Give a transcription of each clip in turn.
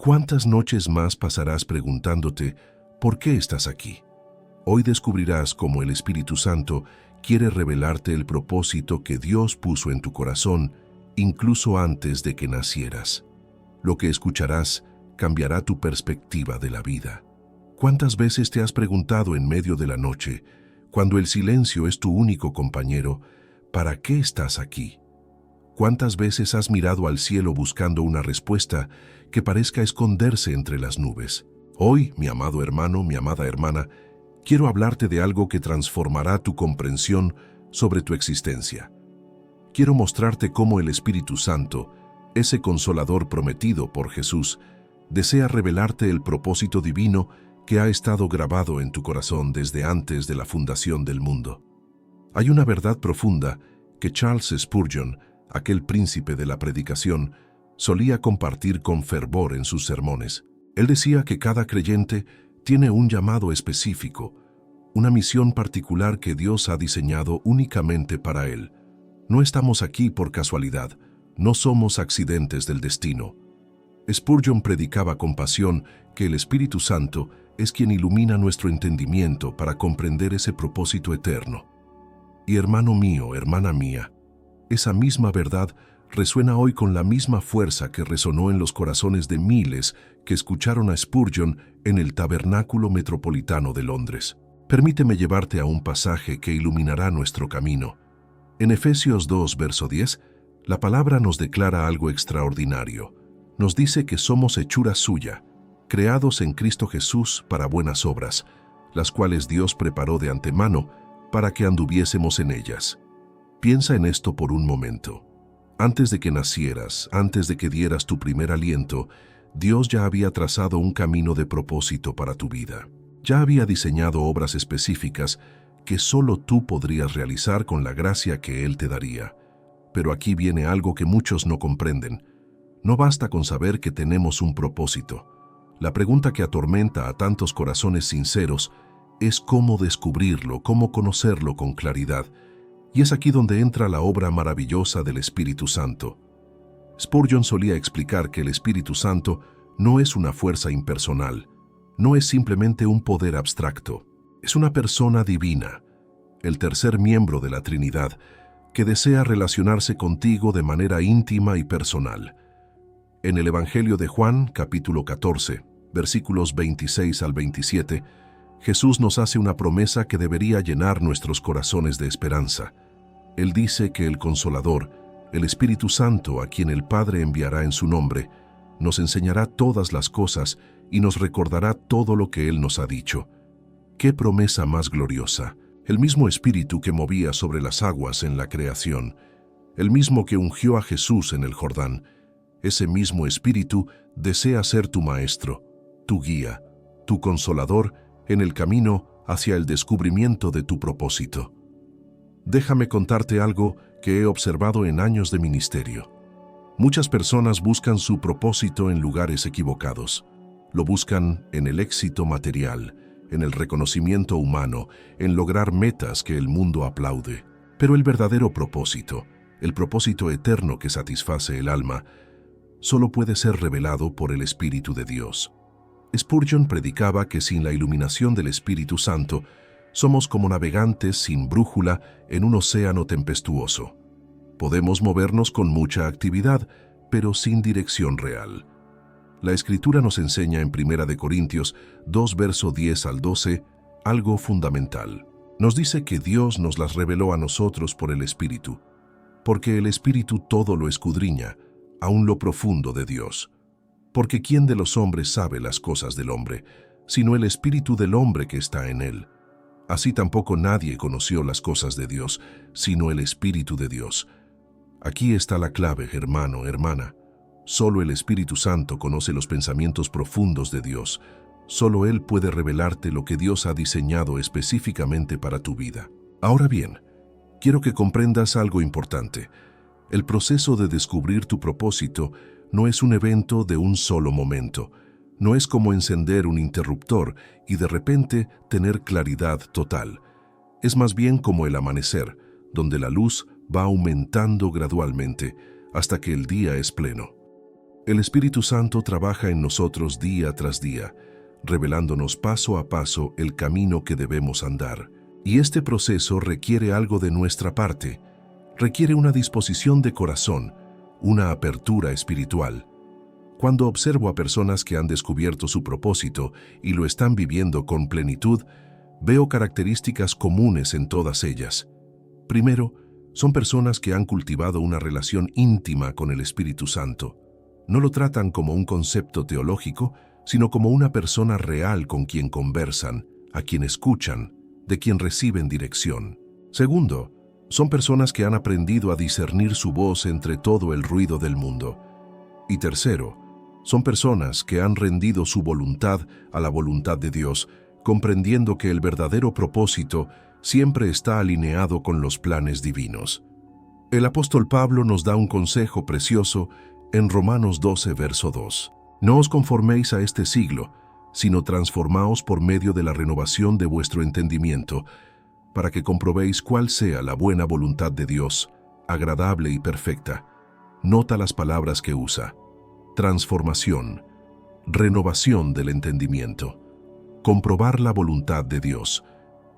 ¿Cuántas noches más pasarás preguntándote por qué estás aquí? Hoy descubrirás cómo el Espíritu Santo quiere revelarte el propósito que Dios puso en tu corazón incluso antes de que nacieras. Lo que escucharás cambiará tu perspectiva de la vida. ¿Cuántas veces te has preguntado en medio de la noche, cuando el silencio es tu único compañero, ¿para qué estás aquí? ¿Cuántas veces has mirado al cielo buscando una respuesta que parezca esconderse entre las nubes? Hoy, mi amado hermano, mi amada hermana, quiero hablarte de algo que transformará tu comprensión sobre tu existencia. Quiero mostrarte cómo el Espíritu Santo, ese consolador prometido por Jesús, desea revelarte el propósito divino que ha estado grabado en tu corazón desde antes de la fundación del mundo. Hay una verdad profunda que Charles Spurgeon, aquel príncipe de la predicación, solía compartir con fervor en sus sermones. Él decía que cada creyente tiene un llamado específico, una misión particular que Dios ha diseñado únicamente para él. No estamos aquí por casualidad, no somos accidentes del destino. Spurgeon predicaba con pasión que el Espíritu Santo es quien ilumina nuestro entendimiento para comprender ese propósito eterno. Y hermano mío, hermana mía, esa misma verdad resuena hoy con la misma fuerza que resonó en los corazones de miles que escucharon a Spurgeon en el Tabernáculo Metropolitano de Londres. Permíteme llevarte a un pasaje que iluminará nuestro camino. En Efesios 2, verso 10, la palabra nos declara algo extraordinario. Nos dice que somos hechura suya, creados en Cristo Jesús para buenas obras, las cuales Dios preparó de antemano para que anduviésemos en ellas. Piensa en esto por un momento. Antes de que nacieras, antes de que dieras tu primer aliento, Dios ya había trazado un camino de propósito para tu vida. Ya había diseñado obras específicas que solo tú podrías realizar con la gracia que Él te daría. Pero aquí viene algo que muchos no comprenden. No basta con saber que tenemos un propósito. La pregunta que atormenta a tantos corazones sinceros es cómo descubrirlo, cómo conocerlo con claridad. Y es aquí donde entra la obra maravillosa del Espíritu Santo. Spurgeon solía explicar que el Espíritu Santo no es una fuerza impersonal, no es simplemente un poder abstracto, es una persona divina, el tercer miembro de la Trinidad, que desea relacionarse contigo de manera íntima y personal. En el Evangelio de Juan, capítulo 14, versículos 26 al 27, Jesús nos hace una promesa que debería llenar nuestros corazones de esperanza. Él dice que el Consolador, el Espíritu Santo, a quien el Padre enviará en su nombre, nos enseñará todas las cosas y nos recordará todo lo que Él nos ha dicho. ¡Qué promesa más gloriosa! El mismo Espíritu que movía sobre las aguas en la creación, el mismo que ungió a Jesús en el Jordán, ese mismo Espíritu desea ser tu maestro, tu guía, tu consolador en el camino hacia el descubrimiento de tu propósito. Déjame contarte algo que he observado en años de ministerio. Muchas personas buscan su propósito en lugares equivocados. Lo buscan en el éxito material, en el reconocimiento humano, en lograr metas que el mundo aplaude. Pero el verdadero propósito, el propósito eterno que satisface el alma, solo puede ser revelado por el Espíritu de Dios. Spurgeon predicaba que sin la iluminación del Espíritu Santo, somos como navegantes sin brújula en un océano tempestuoso. Podemos movernos con mucha actividad, pero sin dirección real. La Escritura nos enseña en 1 Corintios 2, verso 10 al 12, algo fundamental. Nos dice que Dios nos las reveló a nosotros por el Espíritu, porque el Espíritu todo lo escudriña, aun lo profundo de Dios. Porque ¿quién de los hombres sabe las cosas del hombre, sino el Espíritu del hombre que está en él? Así tampoco nadie conoció las cosas de Dios, sino el Espíritu de Dios. Aquí está la clave, hermano, hermana. Solo el Espíritu Santo conoce los pensamientos profundos de Dios. Solo Él puede revelarte lo que Dios ha diseñado específicamente para tu vida. Ahora bien, quiero que comprendas algo importante. El proceso de descubrir tu propósito no es un evento de un solo momento. No es como encender un interruptor y de repente tener claridad total. Es más bien como el amanecer, donde la luz va aumentando gradualmente hasta que el día es pleno. El Espíritu Santo trabaja en nosotros día tras día, revelándonos paso a paso el camino que debemos andar. Y este proceso requiere algo de nuestra parte, requiere una disposición de corazón, una apertura espiritual. Cuando observo a personas que han descubierto su propósito y lo están viviendo con plenitud, veo características comunes en todas ellas. Primero, son personas que han cultivado una relación íntima con el Espíritu Santo. No lo tratan como un concepto teológico, sino como una persona real con quien conversan, a quien escuchan, de quien reciben dirección. Segundo, son personas que han aprendido a discernir su voz entre todo el ruido del mundo. Y tercero, son personas que han rendido su voluntad a la voluntad de Dios, comprendiendo que el verdadero propósito siempre está alineado con los planes divinos. El apóstol Pablo nos da un consejo precioso en Romanos 12, verso 2. No os conforméis a este siglo, sino transformaos por medio de la renovación de vuestro entendimiento, para que comprobéis cuál sea la buena voluntad de Dios, agradable y perfecta. Nota las palabras que usa: transformación, renovación del entendimiento, comprobar la voluntad de Dios.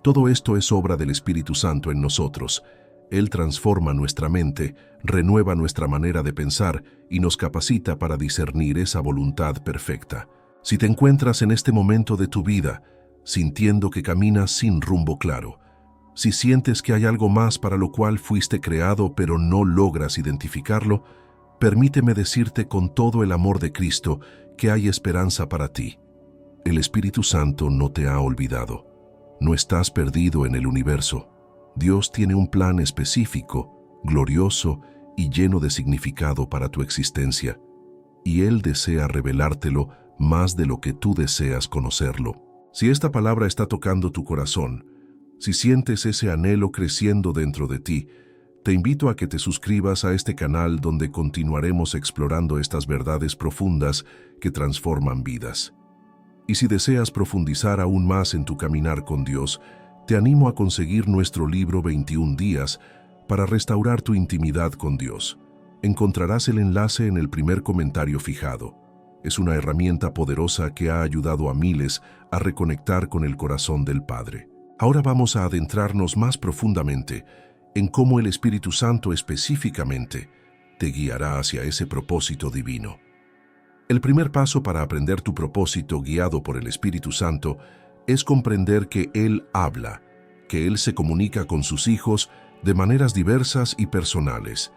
Todo esto es obra del Espíritu Santo en nosotros. Él transforma nuestra mente, renueva nuestra manera de pensar y nos capacita para discernir esa voluntad perfecta. Si te encuentras en este momento de tu vida, sintiendo que caminas sin rumbo claro, si sientes que hay algo más para lo cual fuiste creado pero no logras identificarlo, permíteme decirte con todo el amor de Cristo que hay esperanza para ti. El Espíritu Santo no te ha olvidado. No estás perdido en el universo. Dios tiene un plan específico, glorioso y lleno de significado para tu existencia, y Él desea revelártelo más de lo que tú deseas conocerlo. Si esta palabra está tocando tu corazón, si sientes ese anhelo creciendo dentro de ti, te invito a que te suscribas a este canal donde continuaremos explorando estas verdades profundas que transforman vidas. Y si deseas profundizar aún más en tu caminar con Dios, te animo a conseguir nuestro libro 21 días para restaurar tu intimidad con Dios. Encontrarás el enlace en el primer comentario fijado. Es una herramienta poderosa que ha ayudado a miles a reconectar con el corazón del Padre. Ahora vamos a adentrarnos más profundamente en cómo el Espíritu Santo específicamente te guiará hacia ese propósito divino. El primer paso para aprender tu propósito guiado por el Espíritu Santo es comprender que Él habla, que Él se comunica con sus hijos de maneras diversas y personales.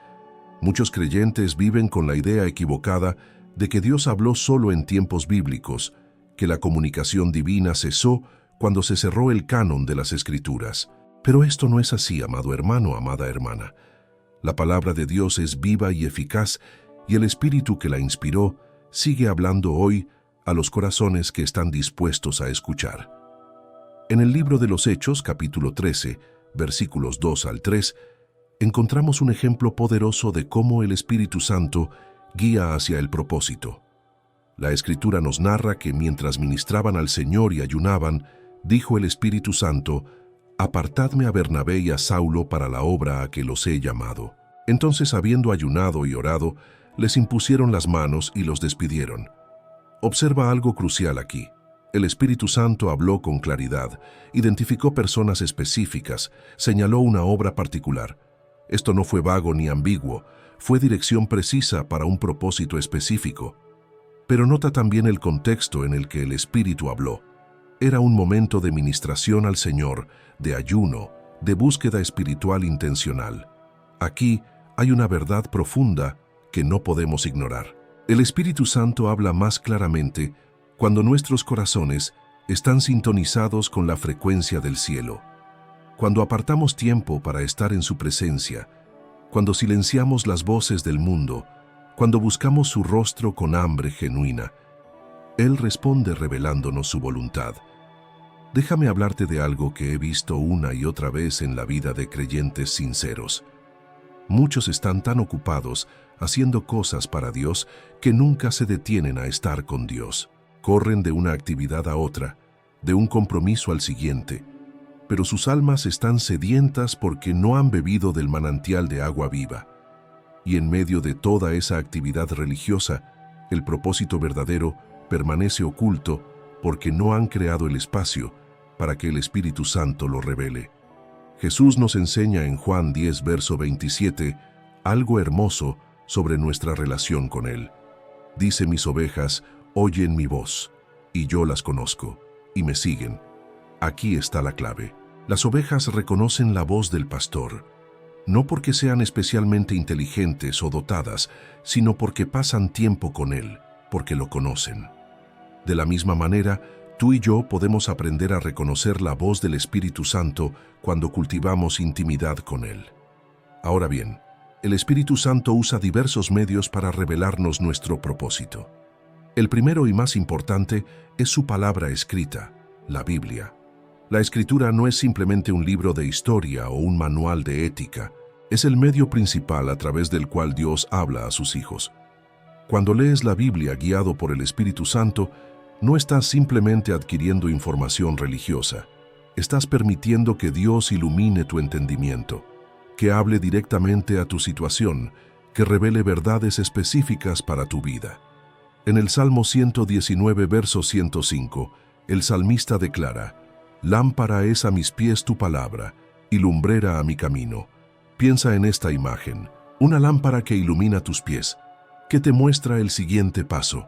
Muchos creyentes viven con la idea equivocada de que Dios habló solo en tiempos bíblicos, que la comunicación divina cesó cuando se cerró el canon de las Escrituras. Pero esto no es así, amado hermano, amada hermana. La palabra de Dios es viva y eficaz, y el Espíritu que la inspiró sigue hablando hoy a los corazones que están dispuestos a escuchar. En el libro de los Hechos, capítulo 13, versículos 2 al 3, encontramos un ejemplo poderoso de cómo el Espíritu Santo guía hacia el propósito. La Escritura nos narra que mientras ministraban al Señor y ayunaban, dijo el Espíritu Santo: «Apartadme a Bernabé y a Saulo para la obra a que los he llamado». Entonces, habiendo ayunado y orado, les impusieron las manos y los despidieron. Observa algo crucial aquí. El Espíritu Santo habló con claridad, identificó personas específicas, señaló una obra particular. Esto no fue vago ni ambiguo, fue dirección precisa para un propósito específico. Pero nota también el contexto en el que el Espíritu habló. Era un momento de ministración al Señor, de ayuno, de búsqueda espiritual intencional. Aquí hay una verdad profunda que no podemos ignorar. El Espíritu Santo habla más claramente cuando nuestros corazones están sintonizados con la frecuencia del cielo, cuando apartamos tiempo para estar en su presencia, cuando silenciamos las voces del mundo, cuando buscamos su rostro con hambre genuina. Él responde revelándonos su voluntad. Déjame hablarte de algo que he visto una y otra vez en la vida de creyentes sinceros. Muchos están tan ocupados haciendo cosas para Dios que nunca se detienen a estar con Dios. Corren de una actividad a otra, de un compromiso al siguiente, pero sus almas están sedientas porque no han bebido del manantial de agua viva. Y en medio de toda esa actividad religiosa, El propósito verdadero permanece oculto porque no han creado el espacio para que el Espíritu Santo lo revele. Jesús nos enseña en Juan 10, verso 27, algo hermoso sobre nuestra relación con Él. Dice: mis ovejas oyen mi voz, y yo las conozco, y me siguen. Aquí está la clave. Las ovejas reconocen la voz del pastor, no porque sean especialmente inteligentes o dotadas, sino porque pasan tiempo con Él, porque lo conocen. De la misma manera, tú y yo podemos aprender a reconocer la voz del Espíritu Santo cuando cultivamos intimidad con Él. Ahora bien, el Espíritu Santo usa diversos medios para revelarnos nuestro propósito. El primero y más importante es su palabra escrita, la Biblia. La Escritura no es simplemente un libro de historia o un manual de ética, es el medio principal a través del cual Dios habla a sus hijos. Cuando lees la Biblia guiado por el Espíritu Santo, no estás simplemente adquiriendo información religiosa, estás permitiendo que Dios ilumine tu entendimiento, que hable directamente a tu situación, que revele verdades específicas para tu vida. En el Salmo 119, verso 105, el salmista declara: «Lámpara es a mis pies tu palabra, y lumbrera a mi camino». Piensa en esta imagen, una lámpara que ilumina tus pies, que te muestra el siguiente paso.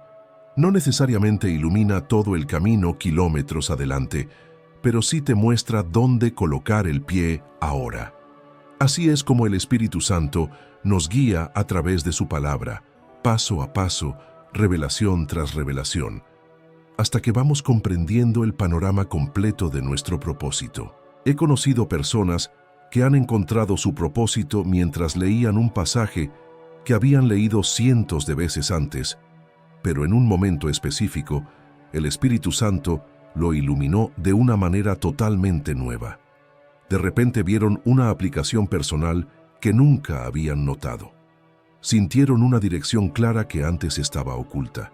No necesariamente ilumina todo el camino kilómetros adelante, pero sí te muestra dónde colocar el pie ahora. Así es como el Espíritu Santo nos guía a través de su palabra, paso a paso, revelación tras revelación, hasta que vamos comprendiendo el panorama completo de nuestro propósito. He conocido personas que han encontrado su propósito mientras leían un pasaje que habían leído cientos de veces antes, pero en un momento específico, el Espíritu Santo lo iluminó de una manera totalmente nueva. De repente vieron una aplicación personal que nunca habían notado. Sintieron una dirección clara que antes estaba oculta.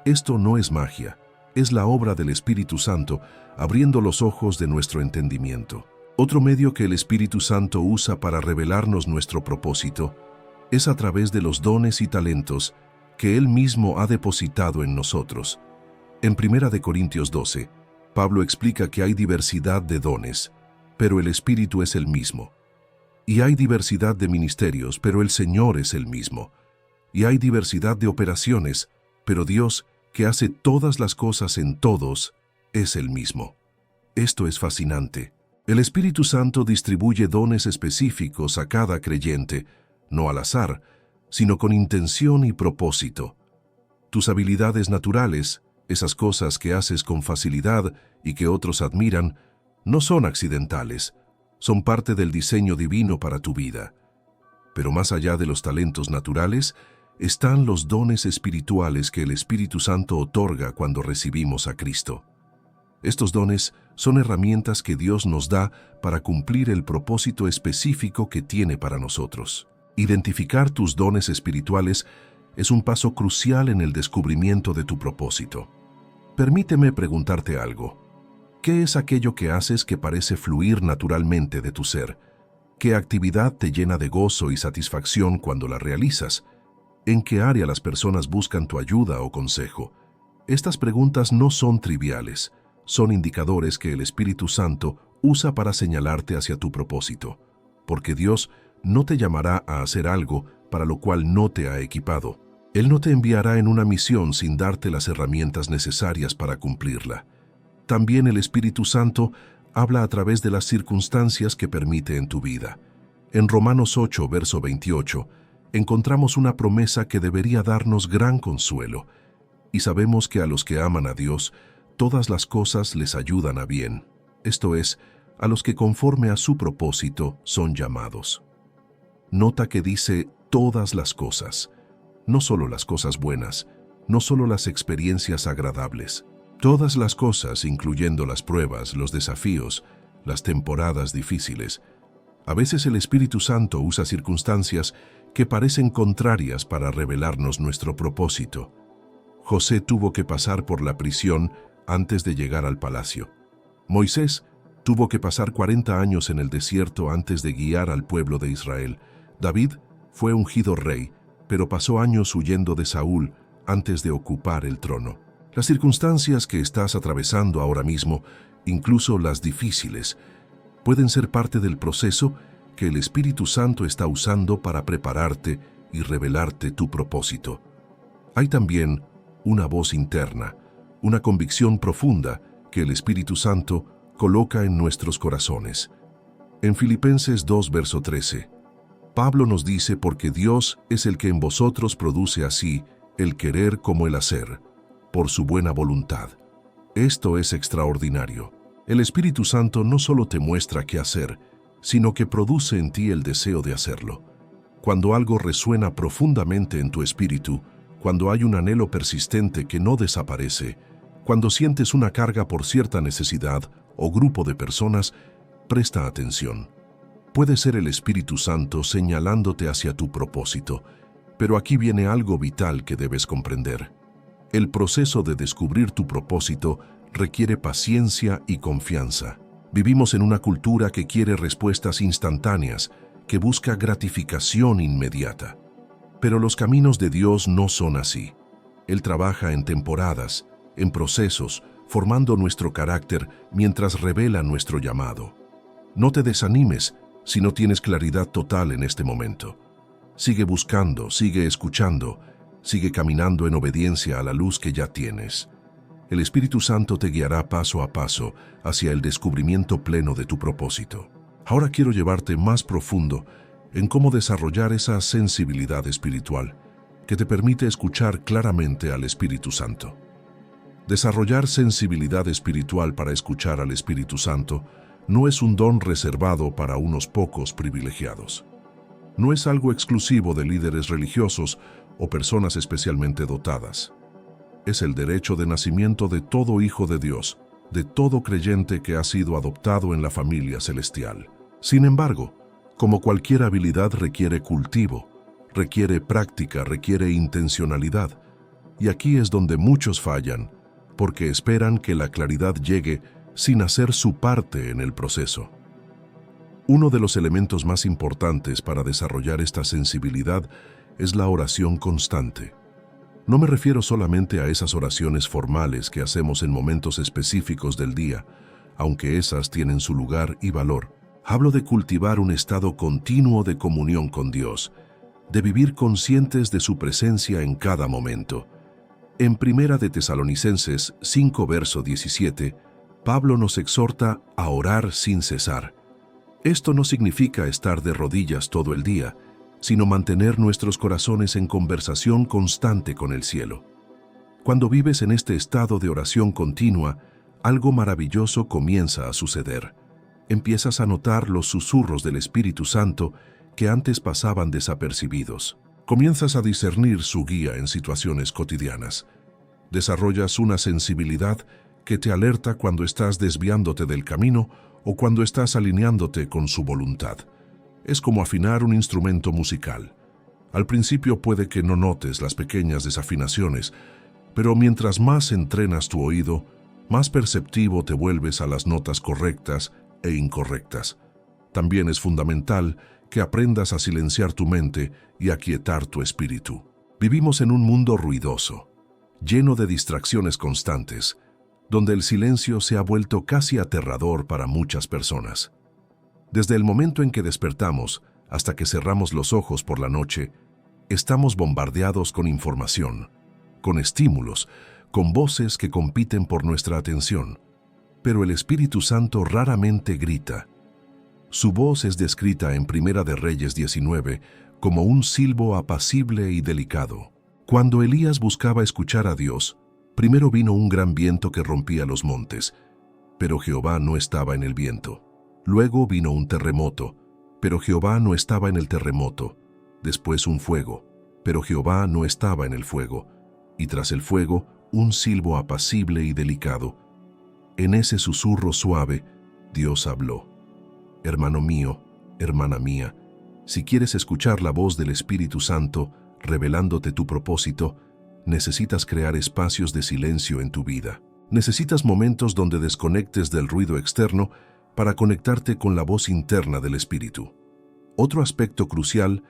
Esto no es magia, es la obra del Espíritu Santo abriendo los ojos de nuestro entendimiento. Otro medio que el Espíritu Santo usa para revelarnos nuestro propósito es a través de los dones y talentos que Él mismo ha depositado en nosotros. En 1 Corintios 12, Pablo explica que hay diversidad de dones, pero el Espíritu es el mismo. Y hay diversidad de ministerios, pero el Señor es el mismo. Y hay diversidad de operaciones, pero Dios, que hace todas las cosas en todos, es el mismo. Esto es fascinante. El Espíritu Santo distribuye dones específicos a cada creyente, no al azar, sino con intención y propósito. Tus habilidades naturales, esas cosas que haces con facilidad y que otros admiran, no son accidentales, son parte del diseño divino para tu vida. Pero más allá de los talentos naturales, están los dones espirituales que el Espíritu Santo otorga cuando recibimos a Cristo. Estos dones son herramientas que Dios nos da para cumplir el propósito específico que tiene para nosotros. Identificar tus dones espirituales es un paso crucial en el descubrimiento de tu propósito. Permíteme preguntarte algo. ¿Qué es aquello que haces que parece fluir naturalmente de tu ser? ¿Qué actividad te llena de gozo y satisfacción cuando la realizas? ¿En qué área las personas buscan tu ayuda o consejo? Estas preguntas no son triviales. Son indicadores que el Espíritu Santo usa para señalarte hacia tu propósito, porque Dios no te llamará a hacer algo para lo cual no te ha equipado. Él no te enviará en una misión sin darte las herramientas necesarias para cumplirla. También el Espíritu Santo habla a través de las circunstancias que permite en tu vida. En Romanos 8, verso 28, encontramos una promesa que debería darnos gran consuelo, y sabemos que a los que aman a Dios, todas las cosas les ayudan a bien, esto es, a los que conforme a su propósito son llamados. Nota que dice todas las cosas, no solo las cosas buenas, no solo las experiencias agradables. Todas las cosas, incluyendo las pruebas, los desafíos, las temporadas difíciles. A veces el Espíritu Santo usa circunstancias que parecen contrarias para revelarnos nuestro propósito. José tuvo que pasar por la prisión antes de llegar al palacio. Moisés tuvo que pasar 40 años en el desierto antes de guiar al pueblo de Israel. David fue ungido rey, pero pasó años huyendo de Saúl antes de ocupar el trono. Las circunstancias que estás atravesando ahora mismo, incluso las difíciles, pueden ser parte del proceso que el Espíritu Santo está usando para prepararte y revelarte tu propósito. Hay también una voz interna, una convicción profunda que el Espíritu Santo coloca en nuestros corazones. En Filipenses 2, verso 13, Pablo nos dice: porque Dios es el que en vosotros produce así el querer como el hacer, por su buena voluntad. Esto es extraordinario. El Espíritu Santo no solo te muestra qué hacer, sino que produce en ti el deseo de hacerlo. Cuando algo resuena profundamente en tu espíritu, cuando hay un anhelo persistente que no desaparece, cuando sientes una carga por cierta necesidad o grupo de personas, presta atención. Puede ser el Espíritu Santo señalándote hacia tu propósito, pero aquí viene algo vital que debes comprender. El proceso de descubrir tu propósito requiere paciencia y confianza. Vivimos en una cultura que quiere respuestas instantáneas, que busca gratificación inmediata. Pero los caminos de Dios no son así. Él trabaja en temporadas, en procesos, formando nuestro carácter mientras revela nuestro llamado. No te desanimes si no tienes claridad total en este momento. Sigue buscando, sigue escuchando, sigue caminando en obediencia a la luz que ya tienes. El Espíritu Santo te guiará paso a paso hacia el descubrimiento pleno de tu propósito. Ahora quiero llevarte más profundo en cómo desarrollar esa sensibilidad espiritual que te permite escuchar claramente al Espíritu Santo. Desarrollar sensibilidad espiritual para escuchar al Espíritu Santo no es un don reservado para unos pocos privilegiados. No es algo exclusivo de líderes religiosos o personas especialmente dotadas. Es el derecho de nacimiento de todo hijo de Dios, de todo creyente que ha sido adoptado en la familia celestial. Sin embargo, como cualquier habilidad requiere cultivo, requiere práctica, requiere intencionalidad. Y aquí es donde muchos fallan, porque esperan que la claridad llegue sin hacer su parte en el proceso. Uno de los elementos más importantes para desarrollar esta sensibilidad es la oración constante. No me refiero solamente a esas oraciones formales que hacemos en momentos específicos del día, aunque esas tienen su lugar y valor. Hablo de cultivar un estado continuo de comunión con Dios, de vivir conscientes de su presencia en cada momento. En Primera de Tesalonicenses 5, verso 17, Pablo nos exhorta a orar sin cesar. Esto no significa estar de rodillas todo el día, sino mantener nuestros corazones en conversación constante con el cielo. Cuando vives en este estado de oración continua, algo maravilloso comienza a suceder. Empiezas a notar los susurros del Espíritu Santo que antes pasaban desapercibidos. Comienzas a discernir su guía en situaciones cotidianas. Desarrollas una sensibilidad que te alerta cuando estás desviándote del camino o cuando estás alineándote con su voluntad. Es como afinar un instrumento musical. Al principio puede que no notes las pequeñas desafinaciones, pero mientras más entrenas tu oído, más perceptivo te vuelves a las notas correctas e incorrectas. También es fundamental que aprendas a silenciar tu mente y a aquietar tu espíritu. Vivimos en un mundo ruidoso, lleno de distracciones constantes, donde el silencio se ha vuelto casi aterrador para muchas personas. Desde el momento en que despertamos hasta que cerramos los ojos por la noche, estamos bombardeados con información, con estímulos, con voces que compiten por nuestra atención. Pero el Espíritu Santo raramente grita. Su voz es descrita en Primera de Reyes 19 como un silbo apacible y delicado. Cuando Elías buscaba escuchar a Dios, primero vino un gran viento que rompía los montes, pero Jehová no estaba en el viento. Luego vino un terremoto, pero Jehová no estaba en el terremoto. Después un fuego, pero Jehová no estaba en el fuego. Y tras el fuego, un silbo apacible y delicado. En ese susurro suave, Dios habló. Hermano mío, hermana mía, si quieres escuchar la voz del Espíritu Santo revelándote tu propósito, necesitas crear espacios de silencio en tu vida. Necesitas momentos donde desconectes del ruido externo para conectarte con la voz interna del Espíritu. Otro aspecto crucial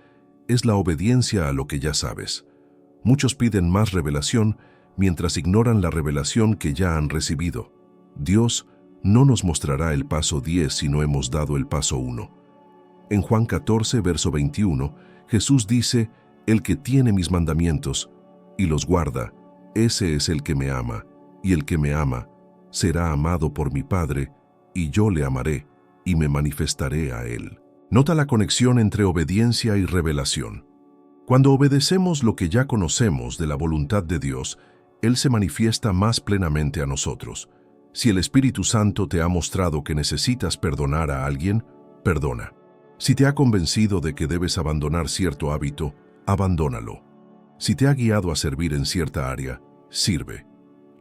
es la obediencia a lo que ya sabes. Muchos piden más revelación mientras ignoran la revelación que ya han recibido. Dios no nos mostrará el paso 10 si no hemos dado el paso 1. En Juan 14, verso 21, Jesús dice: «El que tiene mis mandamientos y los guarda, ese es el que me ama, y el que me ama será amado por mi Padre, y yo le amaré y me manifestaré a él». Nota la conexión entre obediencia y revelación. Cuando obedecemos lo que ya conocemos de la voluntad de Dios, Él se manifiesta más plenamente a nosotros. Si el Espíritu Santo te ha mostrado que necesitas perdonar a alguien, perdona. Si te ha convencido de que debes abandonar cierto hábito, abandónalo. Si te ha guiado a servir en cierta área, sirve.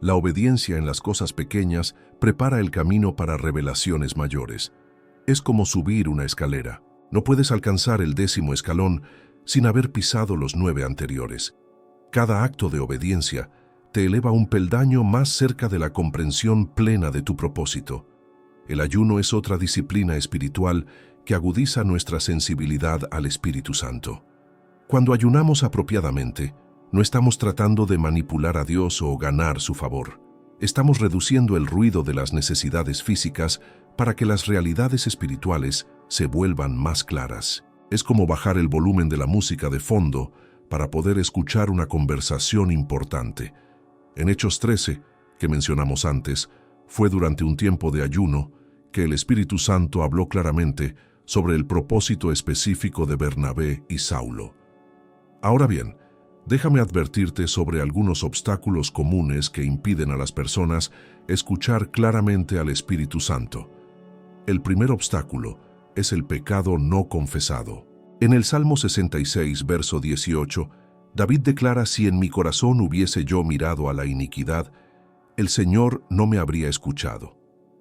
La obediencia en las cosas pequeñas prepara el camino para revelaciones mayores. Es como subir una escalera. No puedes alcanzar el 10º escalón sin haber pisado los 9 anteriores. Cada acto de obediencia te eleva un peldaño más cerca de la comprensión plena de tu propósito. El ayuno es otra disciplina espiritual que agudiza nuestra sensibilidad al Espíritu Santo. Cuando ayunamos apropiadamente, no estamos tratando de manipular a Dios o ganar su favor. Estamos reduciendo el ruido de las necesidades físicas para que las realidades espirituales se vuelvan más claras. Es como bajar el volumen de la música de fondo para poder escuchar una conversación importante. En Hechos 13, que mencionamos antes, fue durante un tiempo de ayuno que el Espíritu Santo habló claramente sobre el propósito específico de Bernabé y Saulo. Ahora bien, déjame advertirte sobre algunos obstáculos comunes que impiden a las personas escuchar claramente al Espíritu Santo. El primer obstáculo es el pecado no confesado. En el Salmo 66, verso 18, David declara: «Si en mi corazón hubiese yo mirado a la iniquidad, el Señor no me habría escuchado».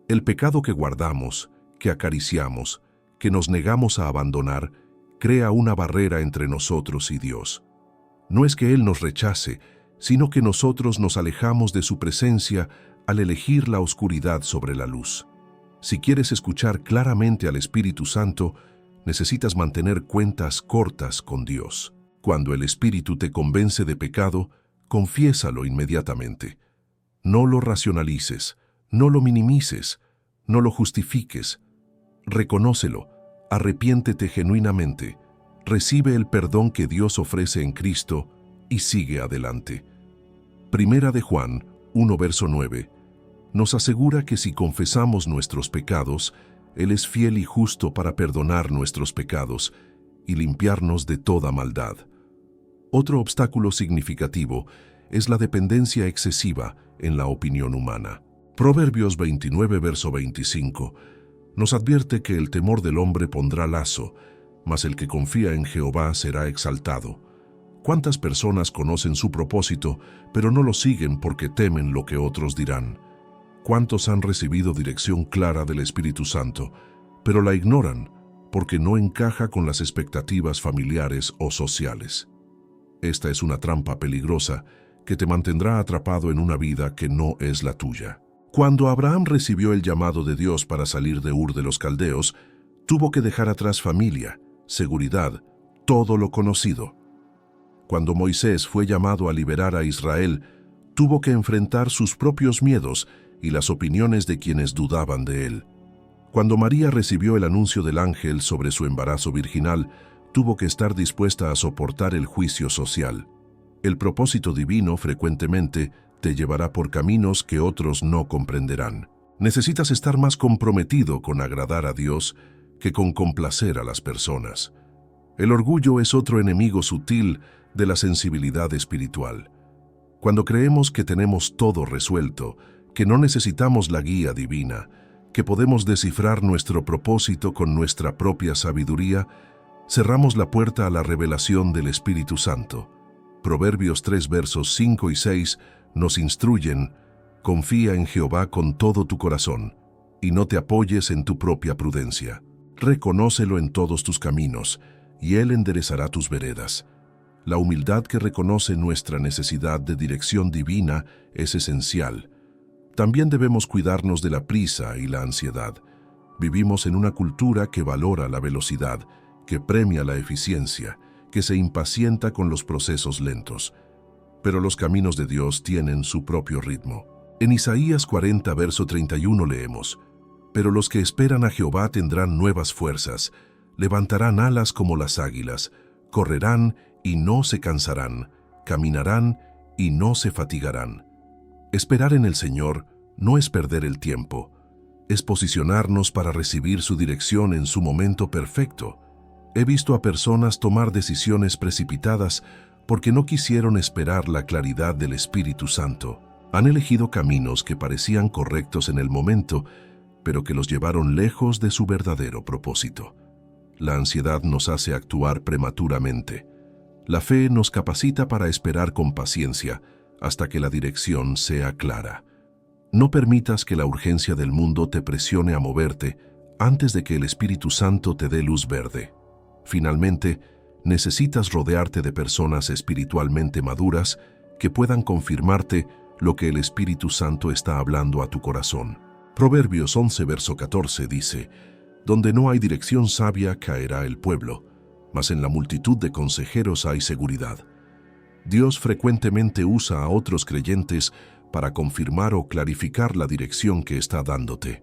El pecado que guardamos, que acariciamos, que nos negamos a abandonar, crea una barrera entre nosotros y Dios. No es que Él nos rechace, sino que nosotros nos alejamos de su presencia al elegir la oscuridad sobre la luz. Si quieres escuchar claramente al Espíritu Santo, necesitas mantener cuentas cortas con Dios. Cuando el Espíritu te convence de pecado, confiésalo inmediatamente. No lo racionalices, no lo minimices, no lo justifiques. Reconócelo, arrepiéntete genuinamente, recibe el perdón que Dios ofrece en Cristo y sigue adelante. Primera de Juan 1, verso 9, nos asegura que si confesamos nuestros pecados, Él es fiel y justo para perdonar nuestros pecados y limpiarnos de toda maldad. Otro obstáculo significativo es la dependencia excesiva en la opinión humana. Proverbios 29, verso 25, nos advierte que el temor del hombre pondrá lazo, mas el que confía en Jehová será exaltado. ¿Cuántas personas conocen su propósito, pero no lo siguen porque temen lo que otros dirán? ¿Cuántos han recibido dirección clara del Espíritu Santo, pero la ignoran porque no encaja con las expectativas familiares o sociales? Esta es una trampa peligrosa que te mantendrá atrapado en una vida que no es la tuya. Cuando Abraham recibió el llamado de Dios para salir de Ur de los Caldeos, tuvo que dejar atrás familia, seguridad, todo lo conocido. Cuando Moisés fue llamado a liberar a Israel, tuvo que enfrentar sus propios miedos y las opiniones de quienes dudaban de él. Cuando María recibió el anuncio del ángel sobre su embarazo virginal, tuvo que estar dispuesta a soportar el juicio social. El propósito divino frecuentemente te llevará por caminos que otros no comprenderán. Necesitas estar más comprometido con agradar a Dios que con complacer a las personas. El orgullo es otro enemigo sutil de la sensibilidad espiritual. Cuando creemos que tenemos todo resuelto, que no necesitamos la guía divina, que podemos descifrar nuestro propósito con nuestra propia sabiduría, cerramos la puerta a la revelación del Espíritu Santo. Proverbios 3, versos 5 y 6 nos instruyen: confía en Jehová con todo tu corazón, y no te apoyes en tu propia prudencia. Reconócelo en todos tus caminos, y Él enderezará tus veredas. La humildad que reconoce nuestra necesidad de dirección divina es esencial. También debemos cuidarnos de la prisa y la ansiedad. Vivimos en una cultura que valora la velocidad, que premia la eficiencia, que se impacienta con los procesos lentos. pero los caminos de Dios tienen su propio ritmo. En Isaías 40, verso 31 leemos: Pero los que esperan a Jehová tendrán nuevas fuerzas, levantarán alas como las águilas, correrán y no se cansarán, caminarán y no se fatigarán. Esperar en el Señor no es perder el tiempo, es posicionarnos para recibir su dirección en su momento perfecto. He visto a personas tomar decisiones precipitadas porque no quisieron esperar la claridad del Espíritu Santo. Han elegido caminos que parecían correctos en el momento, pero que los llevaron lejos de su verdadero propósito. La ansiedad nos hace actuar prematuramente. La fe nos capacita para esperar con paciencia hasta que la dirección sea clara. No permitas que la urgencia del mundo te presione a moverte antes de que el Espíritu Santo te dé luz verde. Finalmente, necesitas rodearte de personas espiritualmente maduras que puedan confirmarte lo que el Espíritu Santo está hablando a tu corazón. Proverbios 11, verso 14 dice: Donde no hay dirección sabia caerá el pueblo, mas en la multitud de consejeros hay seguridad. Dios frecuentemente usa a otros creyentes para confirmar o clarificar la dirección que está dándote.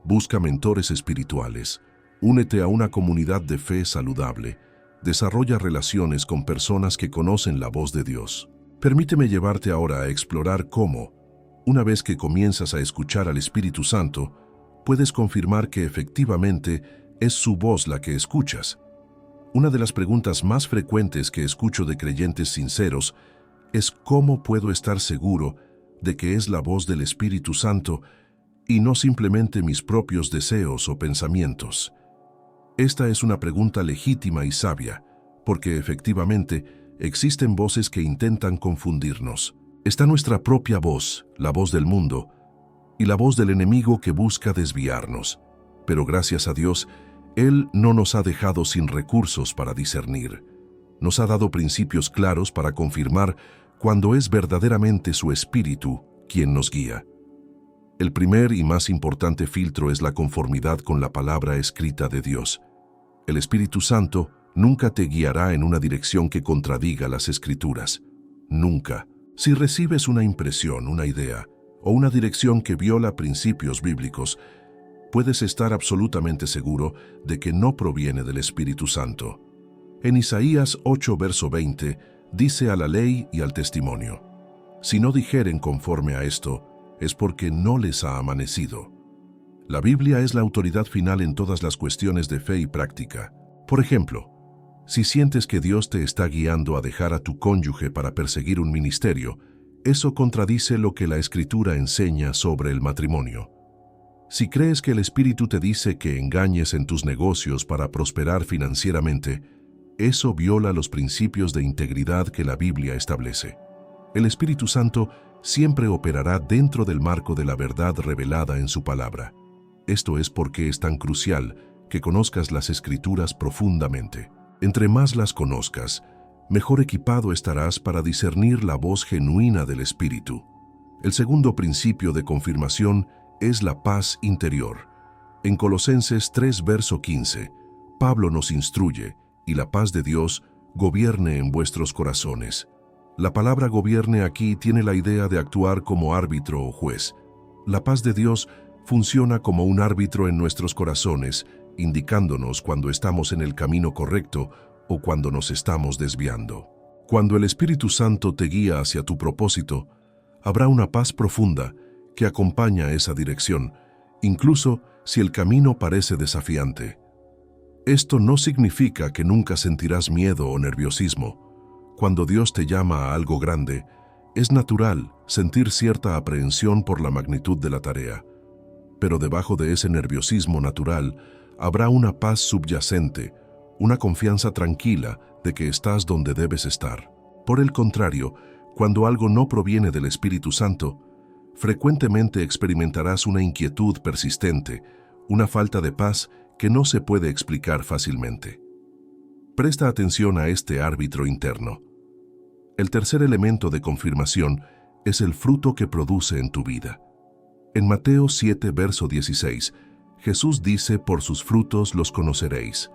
Busca mentores espirituales, únete a una comunidad de fe saludable, desarrolla relaciones con personas que conocen la voz de Dios. Permíteme llevarte ahora a explorar cómo, una vez que comienzas a escuchar al Espíritu Santo, puedes confirmar que efectivamente es su voz la que escuchas. Una de las preguntas más frecuentes que escucho de creyentes sinceros es cómo puedo estar seguro de que es la voz del Espíritu Santo y no simplemente mis propios deseos o pensamientos. Esta es una pregunta legítima y sabia, porque efectivamente existen voces que intentan confundirnos. Está nuestra propia voz, la voz del mundo, y la voz del enemigo que busca desviarnos. Pero gracias a Dios, Él no nos ha dejado sin recursos para discernir. Nos ha dado principios claros para confirmar cuando es verdaderamente su Espíritu quien nos guía. El primer y más importante filtro es la conformidad con la palabra escrita de Dios. El Espíritu Santo nunca te guiará en una dirección que contradiga las Escrituras. Nunca. Si recibes una impresión, una idea o una dirección que viola principios bíblicos, puedes estar absolutamente seguro de que no proviene del Espíritu Santo. En Isaías 8, verso 20, dice a la ley y al testimonio: Si no dijeren conforme a esto, es porque no les ha amanecido. La Biblia es la autoridad final en todas las cuestiones de fe y práctica. Por ejemplo, si sientes que Dios te está guiando a dejar a tu cónyuge para perseguir un ministerio, eso contradice lo que la Escritura enseña sobre el matrimonio. Si crees que el Espíritu te dice que engañes en tus negocios para prosperar financieramente, eso viola los principios de integridad que la Biblia establece. El Espíritu Santo siempre operará dentro del marco de la verdad revelada en su palabra. Esto es porque es tan crucial que conozcas las Escrituras profundamente. Entre más las conozcas, mejor equipado estarás para discernir la voz genuina del Espíritu. El segundo principio de confirmación es la paz interior. En Colosenses 3, verso 15, Pablo nos instruye: y la paz de Dios gobierne en vuestros corazones. La palabra gobierne aquí tiene la idea de actuar como árbitro o juez. La paz de Dios funciona como un árbitro en nuestros corazones, indicándonos cuando estamos en el camino correcto o cuando nos estamos desviando. Cuando el Espíritu Santo te guía hacia tu propósito, habrá una paz profunda que acompaña esa dirección, incluso si el camino parece desafiante. Esto no significa que nunca sentirás miedo o nerviosismo. Cuando Dios te llama a algo grande, es natural sentir cierta aprehensión por la magnitud de la tarea. Pero debajo de ese nerviosismo natural, habrá una paz subyacente, una confianza tranquila de que estás donde debes estar. Por el contrario, cuando algo no proviene del Espíritu Santo, frecuentemente experimentarás una inquietud persistente, una falta de paz que no se puede explicar fácilmente. Presta atención a este árbitro interno. El tercer elemento de confirmación es el fruto que produce en tu vida. En Mateo 7, verso 16, Jesús dice: por sus frutos los conoceréis.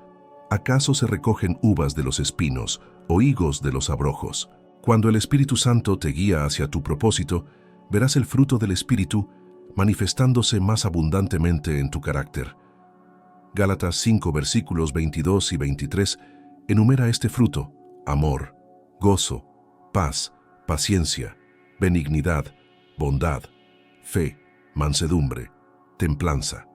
¿Acaso se recogen uvas de los espinos o higos de los abrojos? Cuando el Espíritu Santo te guía hacia tu propósito, verás el fruto del Espíritu manifestándose más abundantemente en tu carácter. Gálatas 5 versículos 22 y 23 enumera este fruto: amor, gozo, paz, paciencia, benignidad, bondad, fe, mansedumbre, templanza.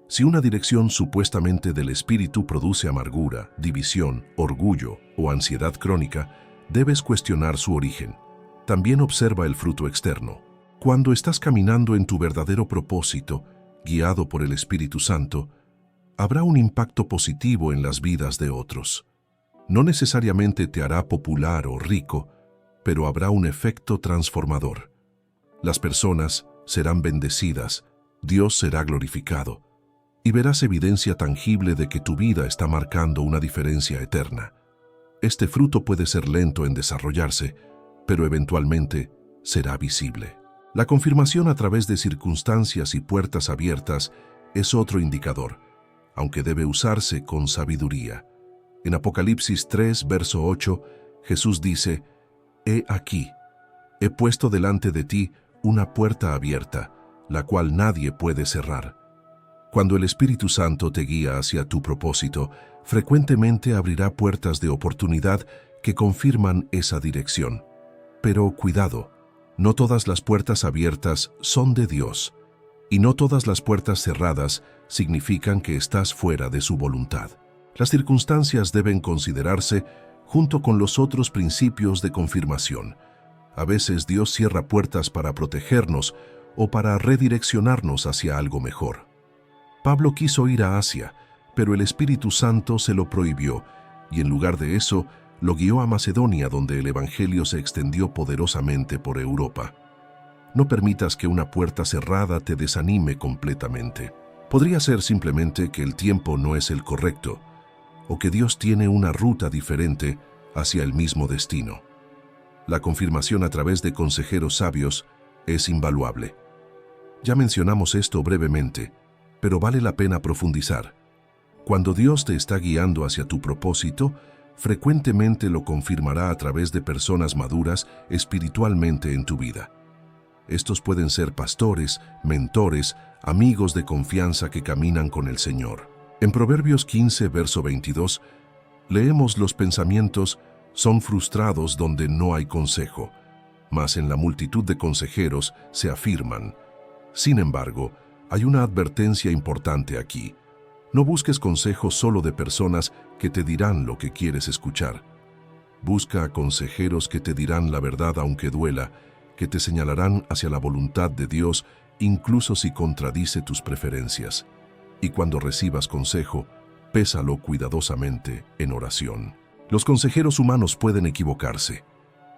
Si una dirección supuestamente del espíritu produce amargura, división, orgullo o ansiedad crónica, debes cuestionar su origen. También observa el fruto externo. Cuando estás caminando en tu verdadero propósito, guiado por el Espíritu Santo, habrá un impacto positivo en las vidas de otros. No necesariamente te hará popular o rico, pero habrá un efecto transformador. Las personas serán bendecidas, Dios será glorificado, y verás evidencia tangible de que tu vida está marcando una diferencia eterna. Este fruto puede ser lento en desarrollarse, pero eventualmente será visible. La confirmación a través de circunstancias y puertas abiertas es otro indicador, aunque debe usarse con sabiduría. En Apocalipsis 3, verso 8, Jesús dice: «He aquí, he puesto delante de ti una puerta abierta, la cual nadie puede cerrar». Cuando el Espíritu Santo te guía hacia tu propósito, frecuentemente abrirá puertas de oportunidad que confirman esa dirección. Pero cuidado, no todas las puertas abiertas son de Dios, y no todas las puertas cerradas significan que estás fuera de su voluntad. Las circunstancias deben considerarse junto con los otros principios de confirmación. A veces Dios cierra puertas para protegernos o para redireccionarnos hacia algo mejor. Pablo quiso ir a Asia, pero el Espíritu Santo se lo prohibió, y en lugar de eso, lo guió a Macedonia, donde el Evangelio se extendió poderosamente por Europa. No permitas que una puerta cerrada te desanime completamente. Podría ser simplemente que el tiempo no es el correcto, o que Dios tiene una ruta diferente hacia el mismo destino. La confirmación a través de consejeros sabios es invaluable. Ya mencionamos esto brevemente, pero vale la pena profundizar. Cuando Dios te está guiando hacia tu propósito, frecuentemente lo confirmará a través de personas maduras espiritualmente en tu vida. Estos pueden ser pastores, mentores, amigos de confianza que caminan con el Señor. En Proverbios 15, verso 22, leemos: «Los pensamientos son frustrados donde no hay consejo, mas en la multitud de consejeros se afirman». Sin embargo, hay una advertencia importante aquí. No busques consejos solo de personas que te dirán lo que quieres escuchar. Busca a consejeros que te dirán la verdad aunque duela, que te señalarán hacia la voluntad de Dios incluso si contradice tus preferencias. Y cuando recibas consejo, pésalo cuidadosamente en oración. Los consejeros humanos pueden equivocarse.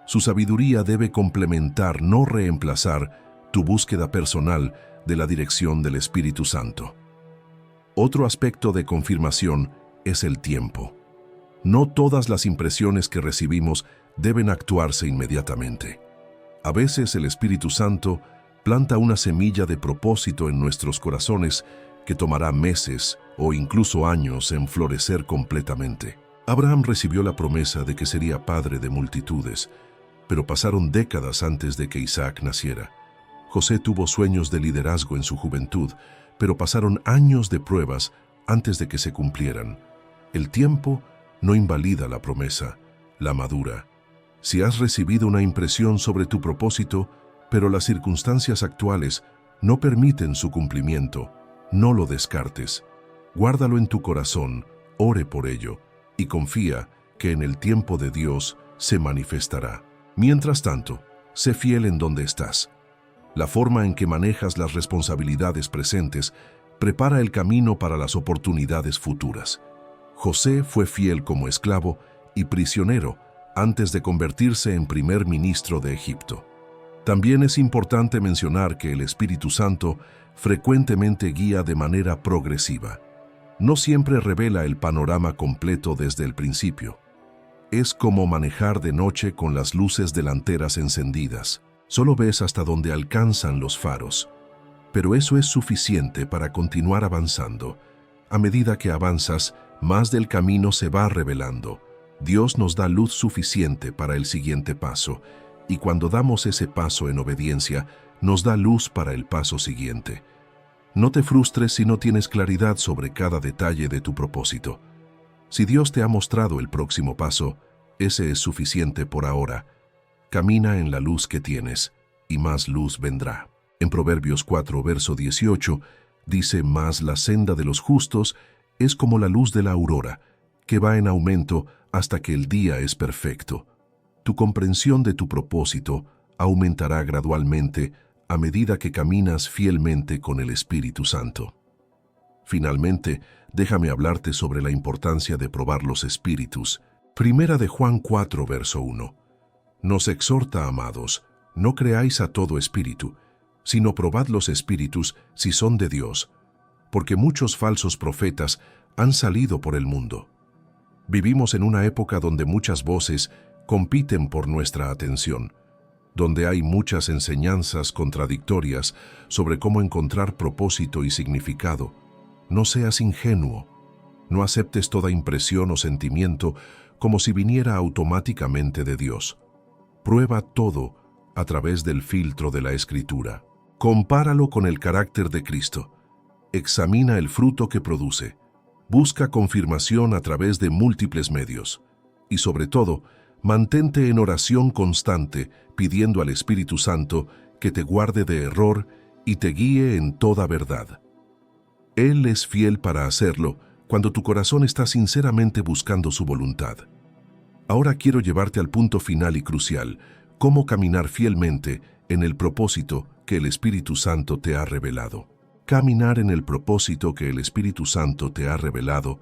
Su sabiduría debe complementar, no reemplazar, tu búsqueda personal de la dirección del Espíritu Santo. Otro aspecto de confirmación es el tiempo. No todas las impresiones que recibimos deben actuarse inmediatamente. A veces el Espíritu Santo planta una semilla de propósito en nuestros corazones que tomará meses o incluso años en florecer completamente. Abraham recibió la promesa de que sería padre de multitudes, pero pasaron décadas antes de que Isaac naciera. José tuvo sueños de liderazgo en su juventud, pero pasaron años de pruebas antes de que se cumplieran. El tiempo no invalida la promesa, la madura. Si has recibido una impresión sobre tu propósito, pero las circunstancias actuales no permiten su cumplimiento, no lo descartes. Guárdalo en tu corazón, ore por ello y confía que en el tiempo de Dios se manifestará. Mientras tanto, sé fiel en donde estás. La forma en que manejas las responsabilidades presentes prepara el camino para las oportunidades futuras. José fue fiel como esclavo y prisionero antes de convertirse en primer ministro de Egipto. También es importante mencionar que el Espíritu Santo frecuentemente guía de manera progresiva. No siempre revela el panorama completo desde el principio. Es como manejar de noche con las luces delanteras encendidas. Solo ves hasta donde alcanzan los faros, pero eso es suficiente para continuar avanzando. A medida que avanzas, más del camino se va revelando. Dios nos da luz suficiente para el siguiente paso, y cuando damos ese paso en obediencia, nos da luz para el paso siguiente. No te frustres si no tienes claridad sobre cada detalle de tu propósito. Si Dios te ha mostrado el próximo paso, ese es suficiente por ahora. Camina en la luz que tienes, y más luz vendrá. En Proverbios 4, verso 18, dice: «Mas la senda de los justos es como la luz de la aurora, que va en aumento hasta que el día es perfecto». Tu comprensión de tu propósito aumentará gradualmente a medida que caminas fielmente con el Espíritu Santo. Finalmente, déjame hablarte sobre la importancia de probar los espíritus. Primera de Juan 4, verso 1. Nos exhorta, amados, no creáis a todo espíritu, sino probad los espíritus si son de Dios, porque muchos falsos profetas han salido por el mundo. Vivimos en una época donde muchas voces compiten por nuestra atención, donde hay muchas enseñanzas contradictorias sobre cómo encontrar propósito y significado. No seas ingenuo. No aceptes toda impresión o sentimiento como si viniera automáticamente de Dios. Prueba todo a través del filtro de la Escritura. Compáralo con el carácter de Cristo. Examina el fruto que produce. Busca confirmación a través de múltiples medios. Y sobre todo, mantente en oración constante, pidiendo al Espíritu Santo que te guarde de error y te guíe en toda verdad. Él es fiel para hacerlo cuando tu corazón está sinceramente buscando su voluntad. Ahora quiero llevarte al punto final y crucial: cómo caminar fielmente en el propósito que el Espíritu Santo te ha revelado. Caminar en el propósito que el Espíritu Santo te ha revelado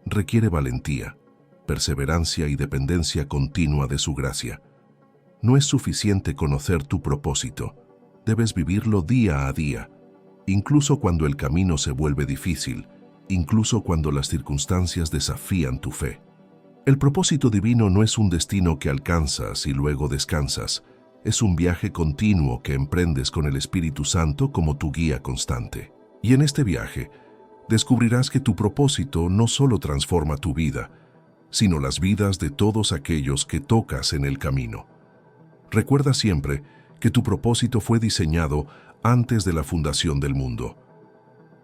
requiere valentía, perseverancia y dependencia continua de su gracia. No es suficiente conocer tu propósito, debes vivirlo día a día, incluso cuando el camino se vuelve difícil, incluso cuando las circunstancias desafían tu fe. El propósito divino no es un destino que alcanzas y luego descansas, es un viaje continuo que emprendes con el Espíritu Santo como tu guía constante. Y en este viaje, descubrirás que tu propósito no solo transforma tu vida, sino las vidas de todos aquellos que tocas en el camino. Recuerda siempre que tu propósito fue diseñado antes de la fundación del mundo.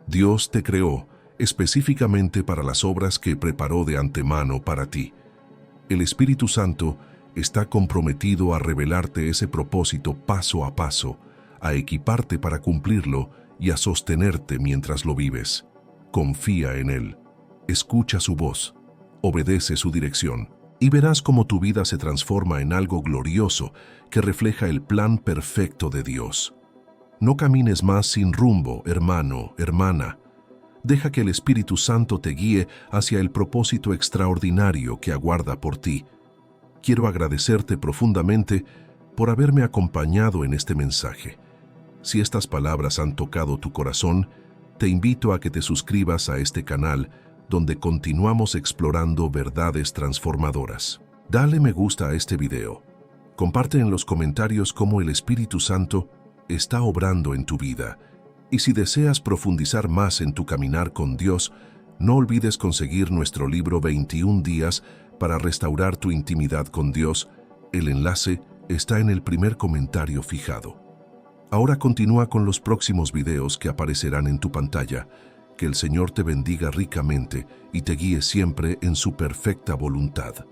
Dios te creó específicamente para las obras que preparó de antemano para ti. El Espíritu Santo está comprometido a revelarte ese propósito paso a paso, a equiparte para cumplirlo y a sostenerte mientras lo vives. Confía en Él, escucha su voz, obedece su dirección y verás cómo tu vida se transforma en algo glorioso que refleja el plan perfecto de Dios. No camines más sin rumbo, hermano, hermana. Deja que el Espíritu Santo te guíe hacia el propósito extraordinario que aguarda por ti. Quiero agradecerte profundamente por haberme acompañado en este mensaje. Si estas palabras han tocado tu corazón, te invito a que te suscribas a este canal donde continuamos explorando verdades transformadoras. Dale me gusta a este video. Comparte en los comentarios cómo el Espíritu Santo está obrando en tu vida. Y si deseas profundizar más en tu caminar con Dios, no olvides conseguir nuestro libro 21 días para restaurar tu intimidad con Dios. El enlace está en el primer comentario fijado. Ahora continúa con los próximos videos que aparecerán en tu pantalla. Que el Señor te bendiga ricamente y te guíe siempre en su perfecta voluntad.